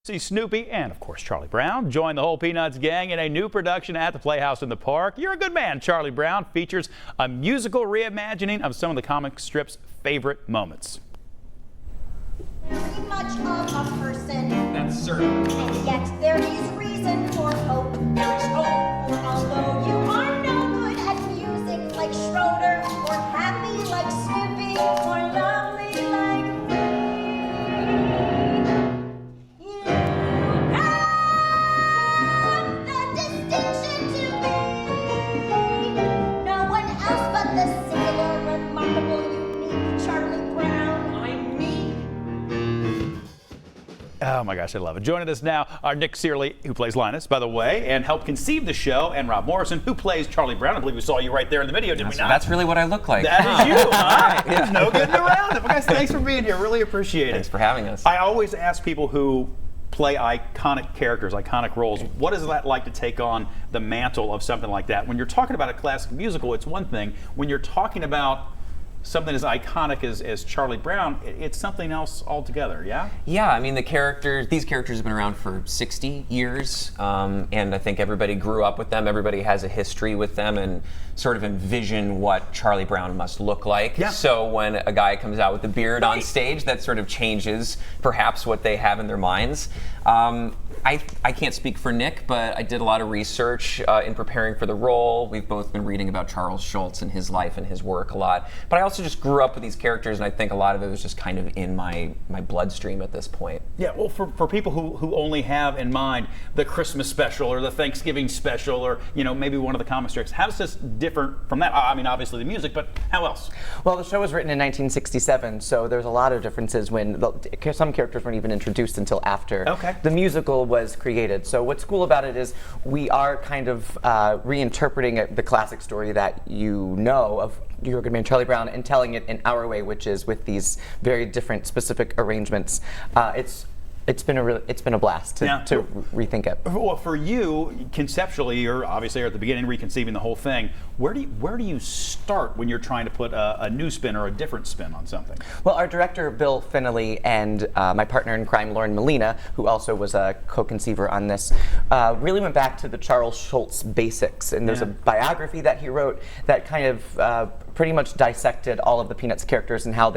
See Snoopy and, of course, Charlie Brown join the whole Peanuts gang in a new production at the Playhouse in the Park. You're a Good Man, Charlie Brown features a musical reimagining of some of the comic strip's favorite moments. Very much of a person. That's certain. And yet there is reason for hope. There is hope. For although you are no good at music like Schroeder, or happy like Snoopy, or lovely like me, you have the distinction to be no one else but the singular, remarkable, unique Charlie Brown. I'm me. Oh my gosh, I love it. Joining us now are Nick Cearley, who plays Linus, by the way, and helped conceive the show, and Rob Morrison, who plays Charlie Brown. I believe we saw you right there in the video, did we not? That's really what I look like. That is you, huh? There's no getting around it. But guys, thanks for being here. Really appreciate it. Thanks for having us. I always ask people who play iconic characters, iconic roles, what is that like to take on the mantle of something like that? When you're talking about a classic musical, it's one thing. When you're talking about something as iconic as Charlie Brown, it's something else altogether, yeah? Yeah, I mean these characters have been around for 60 years, and I think everybody grew up with them, everybody has a history with them, and sort of envision what Charlie Brown must look like. Yeah. So when a guy comes out with a beard on stage, that sort of changes perhaps what they have in their minds. I can't speak for Nick, but I did a lot of research in preparing for the role. We've both been reading about Charles Schulz and his life and his work a lot. But I also just grew up with these characters, and I think a lot of it was just kind of in my bloodstream at this point. Yeah, well, for people who only have in mind the Christmas special or the Thanksgiving special or, you know, maybe one of the comic strips, how is this different from that? I mean, obviously the music, but how else? Well, the show was written in 1967, so there's a lot of differences when some characters weren't even introduced until after the musical was created. So what's cool about it is we are kind of reinterpreting the classic story that you know of You're a Good Man, Charlie Brown, and telling it in our way, which is with these very different specific arrangements. It's been a blast to rethink it. Well, for you, conceptually, you're obviously at the beginning reconceiving the whole thing. Where do you start when you're trying to put a new spin or a different spin on something? Well, our director, Bill Finley, and my partner in crime, Lauren Molina, who also was a co-conceiver on this, really went back to the Charles Schulz basics. And there's a biography that he wrote that kind of pretty much dissected all of the Peanuts characters and how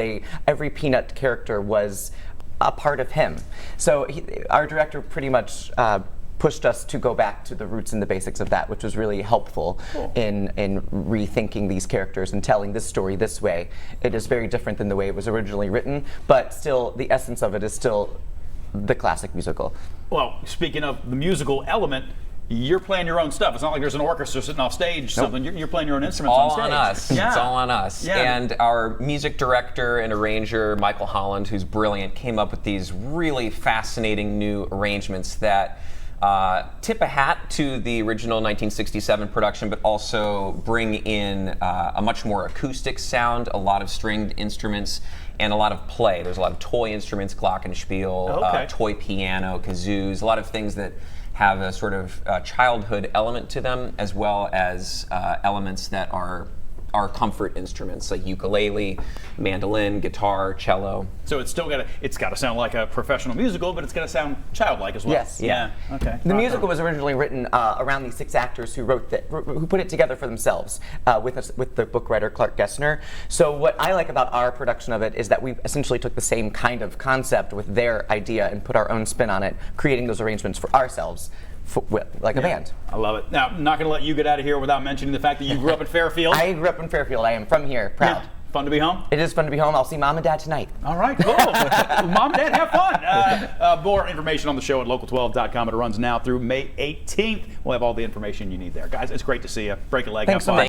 every Peanut character was a part of him. So our director pretty much pushed us to go back to the roots and the basics of that, which was really helpful in rethinking these characters and telling this story this way. It is very different than the way it was originally written, but still the essence of it is still the classic musical. Well, speaking of the musical element, you're playing your own stuff. It's not like there's an orchestra sitting off stage. Something. You're playing your own instruments on stage. All on us. Yeah. It's all on us. Yeah. And our music director and arranger, Michael Holland, who's brilliant, came up with these really fascinating new arrangements that tip a hat to the original 1967 production, but also bring in a much more acoustic sound, a lot of stringed instruments, and a lot of play. There's a lot of toy instruments, glockenspiel, toy piano, kazoos, a lot of things that have a sort of childhood element to them, as well as elements that are comfort instruments like ukulele, mandolin, guitar, cello. So it's got to sound like a professional musical, but it's got to sound childlike as well. Yes. Yeah. Okay. The musical was originally written around these 6 actors who who put it together for themselves with the book writer Clark Gessner. So what I like about our production of it is that we essentially took the same kind of concept with their idea and put our own spin on it, creating those arrangements for ourselves. Like a band. I love it. Now, I'm not going to let you get out of here without mentioning the fact that you grew up in Fairfield. I grew up in Fairfield. I am from here. Proud. Yeah. Fun to be home? It is fun to be home. I'll see Mom and Dad tonight. All right, cool. Mom and Dad, have fun. More information on the show at local12.com. It runs now through May 18th. We'll have all the information you need there. Guys, it's great to see you. Break a leg. Thanks so much.